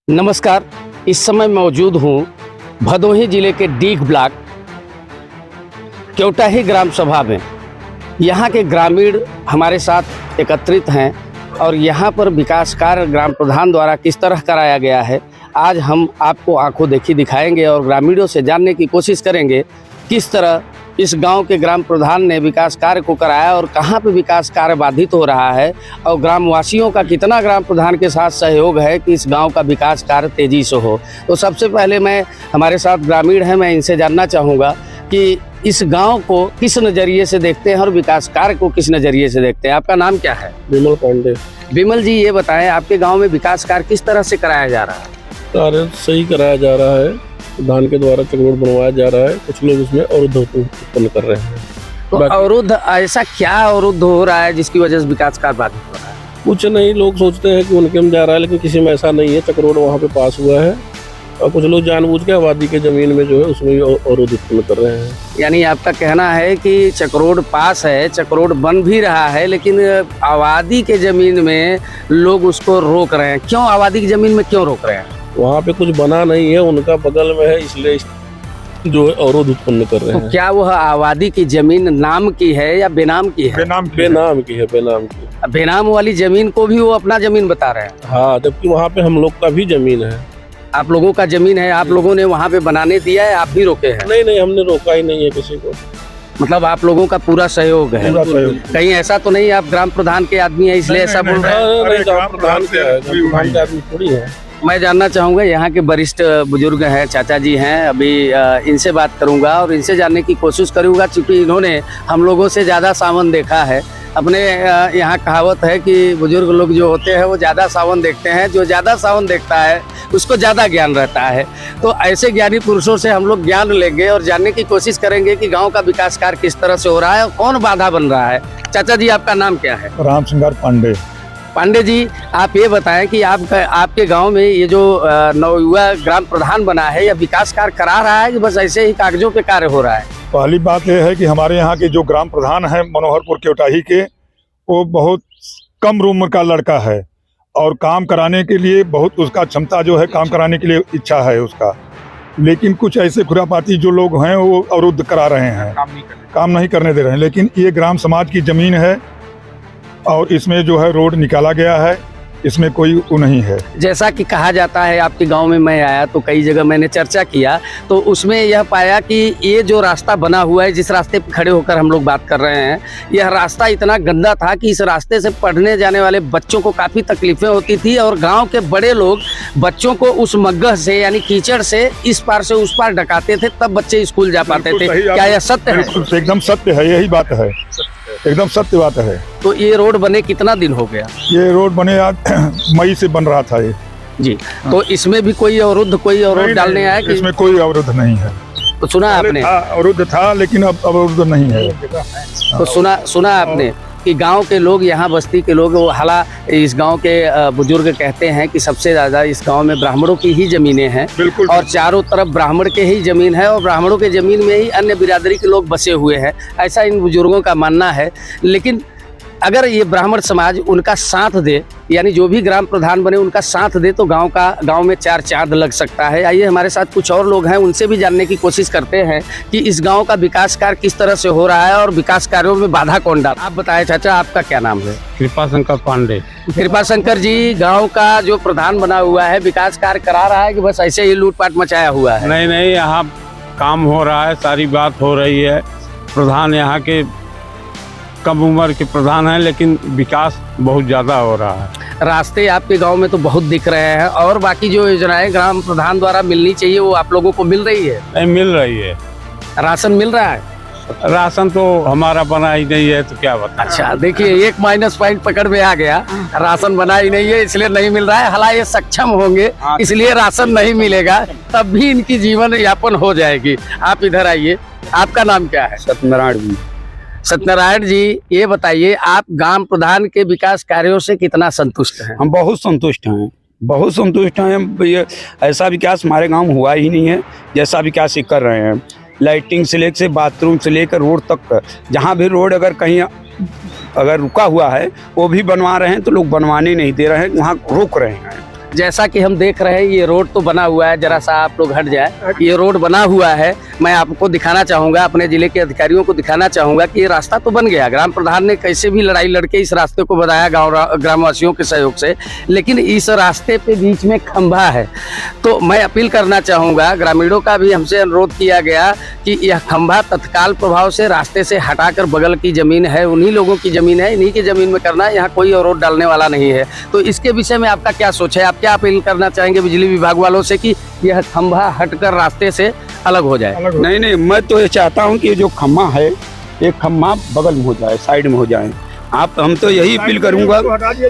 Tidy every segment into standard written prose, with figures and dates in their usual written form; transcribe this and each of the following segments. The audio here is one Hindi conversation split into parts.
नमस्कार। इस समय मौजूद हूँ भदोही जिले के डीग ब्लॉक केवटाही ग्राम सभा में। यहाँ के ग्रामीण हमारे साथ एकत्रित हैं और यहाँ पर विकास कार्य ग्राम प्रधान द्वारा किस तरह कराया गया है आज हम आपको आंखों देखी दिखाएंगे और ग्रामीणों से जानने की कोशिश करेंगे किस तरह इस गांव के ग्राम प्रधान ने विकास कार्य को कराया और कहां पे विकास कार्य बाधित हो रहा है और ग्रामवासियों का कितना ग्राम प्रधान के साथ सहयोग है कि इस गांव का विकास कार्य तेजी से हो। तो सबसे पहले हमारे साथ ग्रामीण हैं, मैं इनसे जानना चाहूँगा कि इस गांव को किस नज़रिए से देखते हैं और विकास कार्य को किस नज़रिए से देखते हैं। आपका नाम क्या है? विमल पांडे। विमल जी, ये बताएं आपके गाँव में विकास कार्य किस तरह से कराया जा रहा है? कार्य सही कराया जा रहा है, प्रधान के द्वारा चक्रोड बनवाया जा रहा है। कुछ लोग उसमें अवरुद्ध उत्पन्न कर रहे हैं। तो अवरुद्ध, ऐसा क्या अवरुद्ध हो रहा है जिसकी वजह से विकास कार्य बाधित हो रहा है? कुछ नहीं, लोग सोचते हैं कि उनके में जा रहा है, लेकिन किसी में ऐसा नहीं है। चक्रोड वहाँ पे पास हुआ है और कुछ लोग जानबूझ के आबादी के जमीन में जो है उसमें अवरुद्ध उत्पन्न कर रहे हैं। यानी आपका कहना है कि चक्रोड पास है, चक्रोड बन भी रहा है, लेकिन आबादी के जमीन में लोग उसको रोक रहे हैं। क्यों आबादी की जमीन में क्यों रोक रहे हैं? वहाँ पे कुछ बना नहीं है, उनका बगल में है, इसलिए जो है अवरोध उत्पन्न कर रहे हैं। तो क्या वह आबादी की जमीन नाम की है या बेनाम की है? बेनाम की है। बेनाम वाली जमीन को भी वो अपना जमीन बता रहे हैं। हाँ, जबकि वहाँ पे हम लोग का भी जमीन है। आप लोगों का जमीन है, आप लोगों ने वहाँ पे बनाने दिया है, आप भी रोके हैं? नहीं, हमने रोका ही नहीं है किसी को। मतलब आप लोगों का पूरा सहयोग है? कहीं ऐसा तो नहीं आप ग्राम प्रधान के आदमी है इसलिए ऐसा बोल रहे हैं? ग्राम प्रधान के आदमी थोड़ी है। मैं जानना चाहूँगा, यहाँ के वरिष्ठ बुजुर्ग हैं, चाचा जी हैं, अभी इनसे बात करूँगा और इनसे जानने की कोशिश करूँगा, क्योंकि इन्होंने हम लोगों से ज़्यादा सावन देखा है। अपने यहाँ कहावत है कि बुजुर्ग लोग जो होते हैं वो ज़्यादा सावन देखते हैं, जो ज़्यादा सावन देखता है उसको ज़्यादा ज्ञान रहता है। तो ऐसे ज्ञानी पुरुषों से हम लोग ज्ञान लेंगे और जानने की कोशिश करेंगे कि गाँव का विकास कार्य किस तरह से हो रहा है और कौन बाधा बन रहा है। चाचा जी, आपका नाम क्या है? राम सिंगार पांडे। पांडे जी, आप ये बताएं कि आपके गांव में ये जो नवयुवा ग्राम प्रधान बना है, या विकास कार्य करा रहा है कि बस ऐसे ही कागजों पे कार्य हो रहा है? पहली बात यह है कि हमारे यहाँ के जो ग्राम प्रधान है मनोहरपुर केवटाही के, वो बहुत कम उम्र का लड़का है और काम कराने के लिए बहुत उसका क्षमता जो है, काम कराने के लिए इच्छा है उसका, लेकिन कुछ ऐसे खुरापाती जो लोग हैं वो अवरुद्ध करा रहे हैं, काम नहीं करने दे रहे हैं। लेकिन ये ग्राम समाज की जमीन है और इसमें जो है रोड निकाला गया है, इसमें कोई वो नहीं है। जैसा कि कहा जाता है, आपके गांव में मैं आया तो कई जगह मैंने चर्चा किया, तो उसमें यह पाया कि ये जो रास्ता बना हुआ है, जिस रास्ते पर खड़े होकर हम लोग बात कर रहे हैं, यह रास्ता इतना गंदा था कि इस रास्ते से पढ़ने जाने वाले बच्चों को काफ़ी तकलीफें होती थी और गाँव के बड़े लोग बच्चों को उस मग्गह से यानी कीचड़ से इस पार से उस पार ढकाते थे, तब बच्चे स्कूल जा पाते थे। क्या यह सत्य है? एकदम सत्य है, यही बात है, एकदम सत्य बात है। तो ये रोड बने कितना दिन हो गया? ये रोड बने आज मई से बन रहा था ये जी। तो इसमें भी कोई अवरुद्ध डालने आया कि? इसमें कोई अवरुद्ध नहीं है। तो सुना आपने? अवरुद्ध था लेकिन अब अवरुद्ध नहीं है। तो सुना आपने कि गांव के लोग, यहाँ बस्ती के लोग, वो हालांकि इस गांव के बुजुर्ग कहते हैं कि सबसे ज़्यादा इस गांव में ब्राह्मणों की ही ज़मीनें हैं और चारों तरफ ब्राह्मण के ही ज़मीन है और ब्राह्मणों के ज़मीन में ही अन्य बिरादरी के लोग बसे हुए हैं, ऐसा इन बुजुर्गों का मानना है। लेकिन अगर ये ब्राह्मण समाज उनका साथ दे, यानी जो भी ग्राम प्रधान बने उनका साथ दे, तो गांव में चार चांद लग सकता है। आइए हमारे साथ कुछ और लोग हैं, उनसे भी जानने की कोशिश करते हैं कि इस गांव का विकास कार्य किस तरह से हो रहा है और विकास कार्यों में बाधा कौन डाल। आप बताएं चाचा, आपका क्या नाम है? कृपा शंकर पांडे। कृपा शंकर जी, गाँव का जो प्रधान बना हुआ है विकास कार्य करा रहा है कि बस ऐसे ही लूटपाट मचाया हुआ है? नहीं, यहाँ काम हो रहा है, सारी बात हो रही है। प्रधान यहाँ के कम उम्र के प्रधान हैं, लेकिन विकास बहुत ज़्यादा हो रहा है। रास्ते आपके गांव में तो बहुत दिख रहे हैं, और बाकी जो योजनाएं ग्राम प्रधान द्वारा मिलनी चाहिए वो आप लोगों को मिल रही है? नहीं मिल रही है। राशन मिल रहा है? राशन तो हमारा बना ही नहीं है, तो क्या बता। अच्छा, देखिए एक माइनस पॉइंट पकड़ में आ गया, राशन बना ही नहीं है इसलिए नहीं मिल रहा है। हालांकि ये सक्षम होंगे इसलिए राशन नहीं मिलेगा, तब भी इनकी जीवन यापन हो जाएगी। आप इधर आइए, आपका नाम क्या है? सत्यनारायण जी। सत्यनारायण जी, ये बताइए आप ग्राम प्रधान के विकास कार्यों से कितना संतुष्ट हैं? हम बहुत संतुष्ट हैं। ये ऐसा विकास हमारे गांव में हुआ ही नहीं है जैसा विकास ये कर रहे हैं। लाइटिंग से लेकर बाथरूम से लेकर रोड तक, जहां भी रोड अगर कहीं अगर रुका हुआ है वो भी बनवा रहे हैं, तो लोग बनवाने नहीं दे रहे हैं, वहाँ रोक रहे हैं। जैसा कि हम देख रहे हैं ये रोड तो बना हुआ है, जरा सा आप लोग हट जाए, ये रोड बना हुआ है। मैं आपको दिखाना चाहूँगा, अपने ज़िले के अधिकारियों को दिखाना चाहूँगा कि ये रास्ता तो बन गया, ग्राम प्रधान ने कैसे भी लड़ाई लड़के इस रास्ते को बनाया ग्रामवासियों के सहयोग से, लेकिन इस रास्ते पे बीच में खंभा है। तो मैं अपील करना चाहूँगा, ग्रामीणों का भी हमसे अनुरोध किया गया कि यह खंभा तत्काल प्रभाव से रास्ते से हटाकर बगल की ज़मीन है, उन्हीं लोगों की ज़मीन है, इन्हीं की ज़मीन में करना है, यहाँ कोई अवरोध डालने वाला नहीं है। तो इसके विषय में आपका क्या सोच है? आप क्या अपील करना चाहेंगे बिजली विभाग वालों से कि यह खंभा हटकर रास्ते से अलग हो जाए? नहीं, मैं तो ये चाहता हूँ कि जो खम्मा है, एक खम्मा बगल में हो जाए, साइड में हो जाए। हम तो यही अपील करूंगा,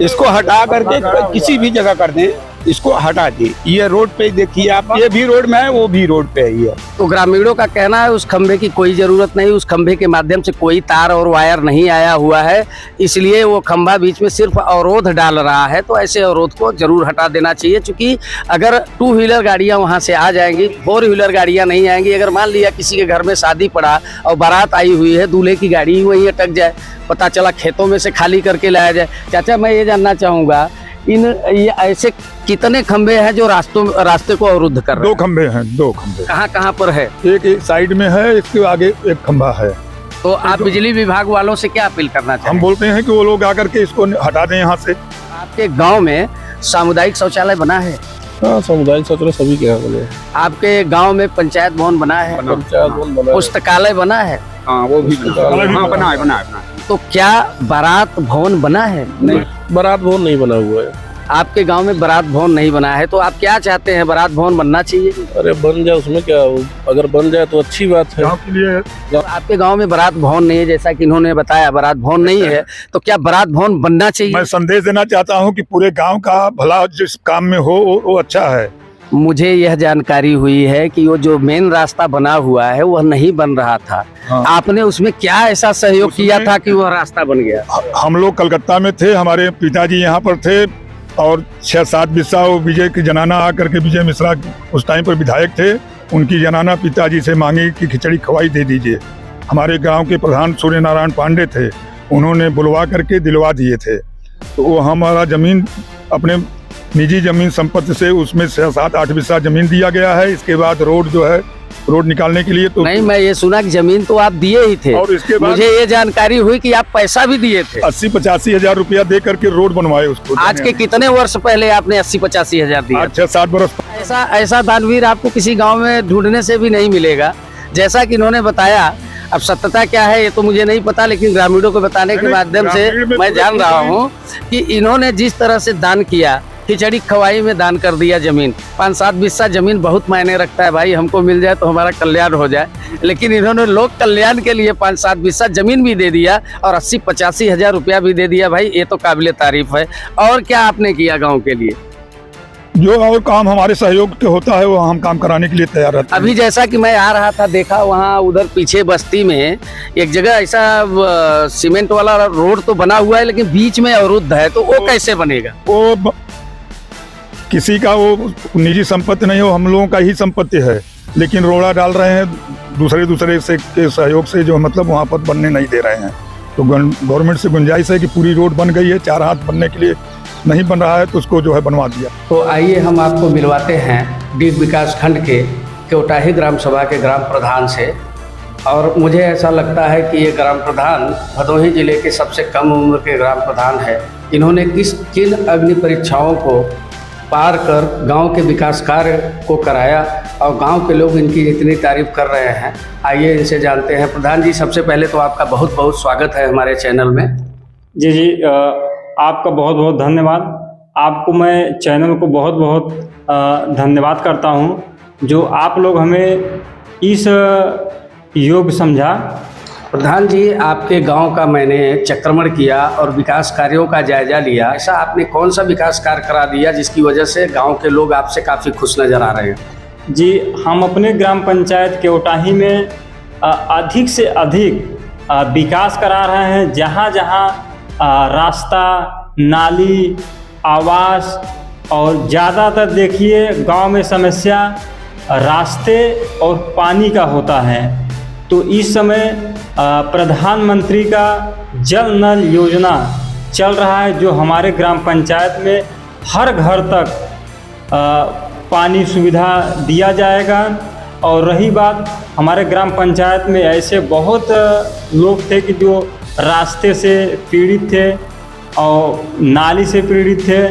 इसको हटा करके किसी भी जगह कर दें, इसको हटा दें। ये रोड पे देखिए आप, ये भी रोड में है, वो भी रोड पे ही है। तो ग्रामीणों का कहना है उस खंभे की कोई जरूरत नहीं, उस खंभे के माध्यम से कोई तार और वायर नहीं आया हुआ है, इसलिए वो खंभा बीच में सिर्फ अवरोध डाल रहा है। तो ऐसे अवरोध को जरूर हटा देना चाहिए, क्योंकि अगर 2 व्हीलर गाड़ियां वहां से आ जाएंगी, 4 व्हीलर गाड़ियां नहीं आएंगी। अगर मान लिया किसी के घर में शादी पड़ा और बारात आई हुई है, दूल्हे की गाड़ी ही वहीं अटक जाए, पता चला खेतों में से खाली करके लाया जाए। चाचा, मैं ये जानना चाहूँगा, ये ऐसे कितने खंबे हैं जो रास्ते को अवरुद्ध कर रहे हैं? 2 खंबे हैं, 2 खंबे। कहाँ पर है? एक साइड में है, इसके आगे एक खंबा है। तो आप बिजली विभाग वालों से क्या अपील करना चाहेंगे? हम बोलते हैं कि वो लोग आकर के इसको हटा दें यहाँ से। आपके गांव में सामुदायिक शौचालय बना है? हाँ, सामुदायिक शौचालय सभी के यहाँ बने हैं। आपके गांव में पंचायत भवन बना है? पंचायत भवन बना है। पुस्तकालय बना है? हाँ, वो भी बना है। तो क्या बारात भवन बना है? नहीं, बारात भवन नहीं बना हुआ है। आपके गांव में बारात भवन नहीं बना है, तो आप क्या चाहते हैं? बारात भवन बनना चाहिए? अरे बन जाए, उसमें क्या, अगर बन जाए तो अच्छी बात है। के लिए तो आपके गांव में बारात भवन नहीं है, जैसा कि इन्होंने बताया बारात भवन नहीं है, तो क्या बारात भवन बनना चाहिए? मैं संदेश देना चाहता हूँ कि पूरे गांव का भला जिस काम में हो वो अच्छा है। मुझे यह जानकारी हुई है कि वो जो मेन रास्ता बना हुआ है वह नहीं बन रहा था। हाँ। आपने उसमें क्या ऐसा सहयोग किया था कि वह रास्ता बन गया? हम लोग कलकत्ता में थे, हमारे पिताजी यहाँ पर थे, और 6-7 बिस्सा विजय की जनाना आकर के, विजय मिश्रा उस टाइम पर विधायक थे, उनकी जनाना पिताजी से मांगी कि खिचड़ी खवाई दे दीजिए। हमारे गांव के प्रधान सूर्य नारायण पांडे थे, उन्होंने बुलवा करके दिलवा दिए थे। तो वो हमारा जमीन अपने निजी जमीन संपत्ति से उसमें 6-7-8 बिस्सा जमीन दिया गया है। इसके बाद रोड जो है, रोड निकालने के लिए तो नहीं, मैं ये सुना कि जमीन तो आप दिए ही थे, और इसके बाद मुझे ये जानकारी हुई कि आप पैसा भी दिए थे। 80-85 हजार रुपया दे करके रोड बनवाए उसको। आज के कितने वर्ष पहले आपने 80-85 हजार दिए? 6-7 बरस। ऐसा दानवीर आपको किसी गांव में ढूंढने से भी नहीं मिलेगा, जैसा कि इन्होंने बताया। अब सत्यता क्या है ये तो मुझे नहीं पता, लेकिन ग्रामीणों को बताने के माध्यम से मैं जान रहा हूँ कि इन्होंने जिस तरह से दान किया, खिचड़ी खवाई में दान कर दिया जमीन। 5-7 बिस्सा जमीन बहुत मायने रखता है भाई, हमको मिल जाए तो हमारा कल्याण हो जाए, लेकिन इन्होंने लोक कल्याण के लिए 5-7 बिस्सा जमीन भी दे दिया और 80-85 हजार रुपया भी दे दिया। भाई ये तो काबिले तारीफ है। और क्या आपने किया गाँव के लिए? जो और काम हमारे सहयोग के होता है वो हम काम कराने के लिए तैयार रहते हैं। अभी जैसा कि मैं आ रहा था, देखा वहाँ उधर पीछे बस्ती में एक जगह ऐसा सीमेंट वाला रोड तो बना हुआ है, लेकिन बीच में अवरुद्ध है, तो वो कैसे बनेगा? वो किसी का वो निजी संपत्ति नहीं, वो हम लोगों का ही संपत्ति है, लेकिन रोड़ा डाल रहे हैं दूसरे से के सहयोग से, जो मतलब वहाँ पर बनने नहीं दे रहे हैं। तो गवर्नमेंट से गुंजाइश है कि पूरी रोड बन गई है, 4 हाथ बनने के लिए नहीं बन रहा है, तो उसको जो है बनवा दिया। तो आइए हम आपको मिलवाते हैं डीग विकास खंड के केवटाही ग्राम सभा के ग्राम प्रधान से। और मुझे ऐसा लगता है कि ये ग्राम प्रधान भदोही जिले के सबसे कम उम्र के ग्राम प्रधान है। इन्होंने किन अग्नि परीक्षाओं को पार कर गांव के विकास कार्य को कराया और गांव के लोग इनकी इतनी तारीफ कर रहे हैं। आइए इनसे जानते हैं। प्रधान जी, सबसे पहले तो आपका बहुत बहुत स्वागत है हमारे चैनल में। जी, आपका बहुत बहुत धन्यवाद। आपको मैं चैनल को बहुत बहुत धन्यवाद करता हूं, जो आप लोग हमें इस योग्य समझा। प्रधान जी, आपके गांव का मैंने चक्रमण किया और विकास कार्यों का जायजा लिया। ऐसा आपने कौन सा विकास कार्य करा दिया जिसकी वजह से गांव के लोग आपसे काफ़ी खुश नज़र आ रहे हैं? जी, हम अपने ग्राम पंचायत केवटाही में अधिक से अधिक विकास करा रहे हैं। जहाँ जहाँ रास्ता, नाली, आवास और ज़्यादातर देखिए गांव में समस्या रास्ते और पानी का होता है। तो इस समय प्रधानमंत्री का जल नल योजना चल रहा है, जो हमारे ग्राम पंचायत में हर घर तक पानी सुविधा दिया जाएगा। और रही बात, हमारे ग्राम पंचायत में ऐसे बहुत लोग थे कि जो रास्ते से पीड़ित थे और नाली से पीड़ित थे,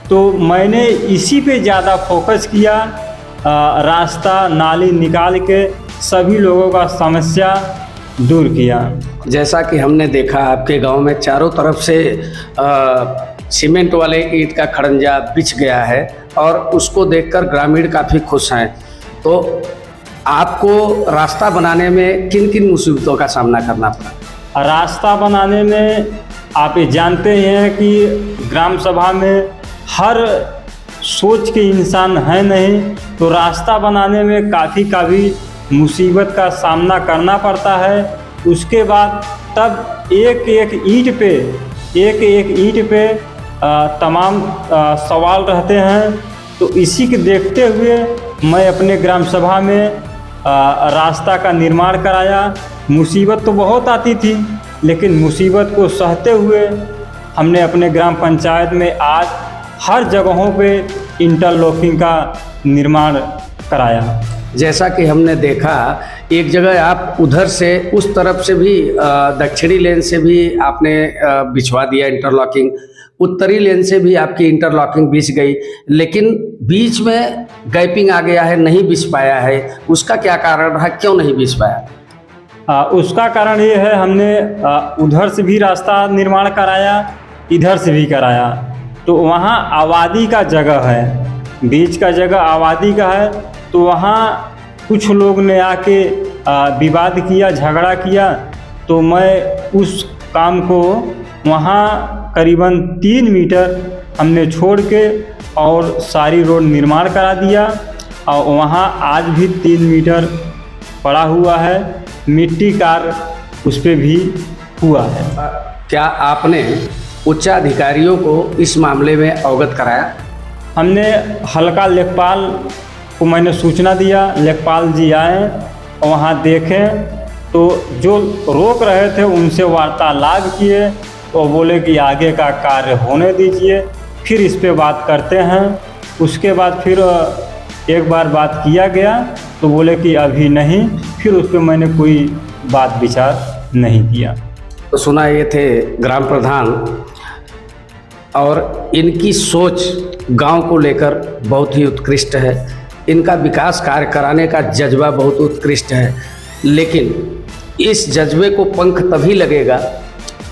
तो मैंने इसी पे ज़्यादा फोकस किया। रास्ता नाली निकाल के सभी लोगों का समस्या दूर किया। जैसा कि हमने देखा आपके गांव में चारों तरफ से सीमेंट वाले ईंट का खड़ंजा बिछ गया है और उसको देखकर ग्रामीण काफ़ी खुश हैं। तो आपको रास्ता बनाने में किन किन मुसीबतों का सामना करना पड़ा? रास्ता बनाने में आप ये जानते हैं कि ग्राम सभा में हर सोच के इंसान है नहीं, तो रास्ता बनाने में काफ़ी मुसीबत का सामना करना पड़ता है। उसके बाद तब एक एक ईंट पे तमाम सवाल रहते हैं। तो इसी के देखते हुए मैं अपने ग्राम सभा में रास्ता का निर्माण कराया। मुसीबत तो बहुत आती थी, लेकिन मुसीबत को सहते हुए हमने अपने ग्राम पंचायत में आज हर जगहों पे इंटरलॉकिंग का निर्माण कराया। जैसा कि हमने देखा, एक जगह आप उधर से उस तरफ से भी दक्षिणी लेन से भी आपने बिछवा दिया इंटरलॉकिंग, उत्तरी लेन से भी आपकी इंटरलॉकिंग बिछ गई, लेकिन बीच में गैपिंग आ गया है, नहीं बिछ पाया है। उसका क्या कारण रहा, क्यों नहीं बिछ पाया? उसका कारण ये है, हमने उधर से भी रास्ता निर्माण कराया, इधर से भी कराया। तो वहाँ आबादी का जगह है, बीच का जगह आबादी का है, तो वहाँ कुछ लोग ने आके विवाद किया, झगड़ा किया। तो मैं उस काम को वहाँ करीबन 3 मीटर हमने छोड़ के और सारी रोड निर्माण करा दिया। और वहाँ आज भी 3 मीटर पड़ा हुआ है, मिट्टी कार्य उस पर भी हुआ है। क्या आपने उच्चाधिकारियों को इस मामले में अवगत कराया? हमने हल्का लेखपाल को मैंने सूचना दिया, लेखपाल जी आए और वहाँ देखें, तो जो रोक रहे थे उनसे वार्तालाप किए और बोले कि आगे का कार्य होने दीजिए, फिर इस पे बात करते हैं। उसके बाद फिर एक बार बात किया गया तो बोले कि अभी नहीं, फिर उस पर मैंने कोई बात विचार नहीं किया। तो सुना ये थे ग्राम प्रधान, और इनकी सोच गांव को लेकर बहुत ही उत्कृष्ट है। इनका विकास कार्य कराने का जज्बा बहुत उत्कृष्ट है, लेकिन इस जज्बे को पंख तभी लगेगा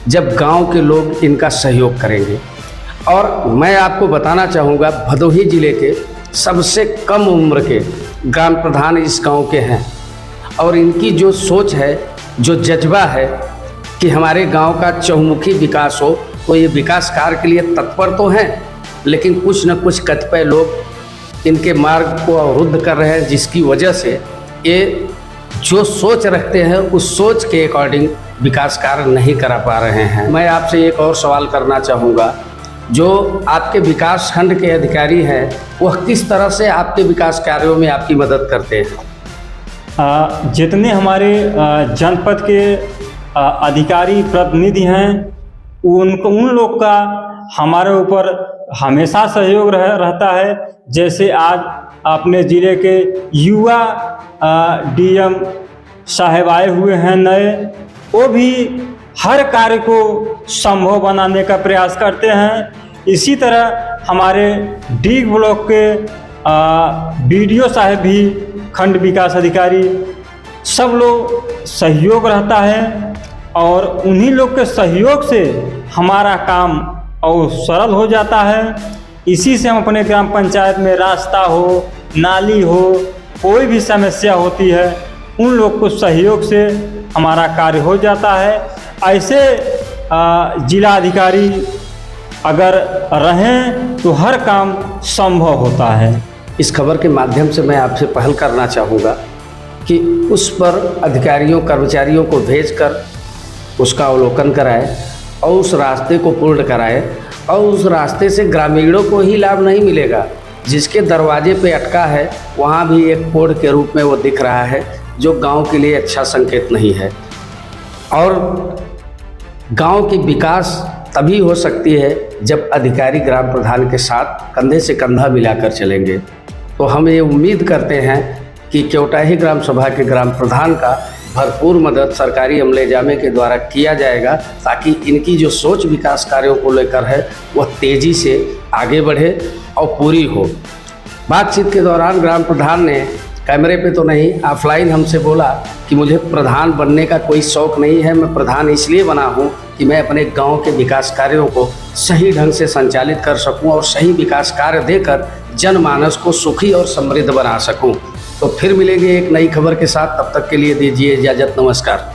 जब गांव के लोग इनका सहयोग करेंगे। और मैं आपको बताना चाहूँगा, भदोही जिले के सबसे कम उम्र के ग्राम प्रधान इस गांव के हैं, और इनकी जो सोच है, जो जज्बा है कि हमारे गांव का चहुमुखी विकास हो, तो ये विकास कार्य के लिए तत्पर तो हैं, लेकिन कुछ न कुछ कतिपय लोग इनके मार्ग को अवरुद्ध कर रहे हैं, जिसकी वजह से ये जो सोच रखते हैं उस सोच के अकॉर्डिंग विकास कार्य नहीं करा पा रहे हैं। मैं आपसे एक और सवाल करना चाहूँगा, जो आपके विकास खंड के अधिकारी हैं वह किस तरह से आपके विकास कार्यों में आपकी मदद करते हैं? जितने हमारे जनपद के अधिकारी प्रतिनिधि हैं, उन लोग का हमारे ऊपर हमेशा सहयोग रहता है। जैसे आज अपने ज़िले के युवा डीएम साहब आए हुए हैं नए, वो भी हर कार्य को संभव बनाने का प्रयास करते हैं। इसी तरह हमारे डीग ब्लॉक के बीडीओ साहब भी, खंड विकास अधिकारी, सब लोग सहयोग रहता है, और उन्हीं लोग के सहयोग से हमारा काम और सरल हो जाता है। इसी से हम अपने ग्राम पंचायत में रास्ता हो, नाली हो, कोई भी समस्या होती है, उन लोग को सहयोग से हमारा कार्य हो जाता है। ऐसे जिला अधिकारी अगर रहें तो हर काम संभव होता है। इस खबर के माध्यम से मैं आपसे पहल करना चाहूँगा कि उस पर अधिकारियों कर्मचारियों को भेजकर उसका अवलोकन कराए और उस रास्ते को पूर्ण कराए, और उस रास्ते से ग्रामीणों को ही लाभ नहीं मिलेगा, जिसके दरवाजे पे अटका है वहाँ भी एक कोड के रूप में वो दिख रहा है, जो गांव के लिए अच्छा संकेत नहीं है। और गांव की विकास तभी हो सकती है जब अधिकारी ग्राम प्रधान के साथ कंधे से कंधा मिलाकर चलेंगे। तो हम ये उम्मीद करते हैं कि केवटाही ग्राम सभा के ग्राम प्रधान का भरपूर मदद सरकारी अमले-जामे के द्वारा किया जाएगा, ताकि इनकी जो सोच विकास कार्यों को लेकर है वह तेज़ी से आगे बढ़े और पूरी हो। बातचीत के दौरान ग्राम प्रधान ने कैमरे पे तो नहीं, ऑफलाइन हमसे बोला कि मुझे प्रधान बनने का कोई शौक़ नहीं है, मैं प्रधान इसलिए बना हूँ कि मैं अपने गांव के विकास कार्यों को सही ढंग से संचालित कर सकूं और सही विकास कार्य देकर जनमानस को सुखी और समृद्ध बना सकूं। तो फिर मिलेंगे एक नई खबर के साथ, तब तक के लिए दीजिए इजाज़त, नमस्कार।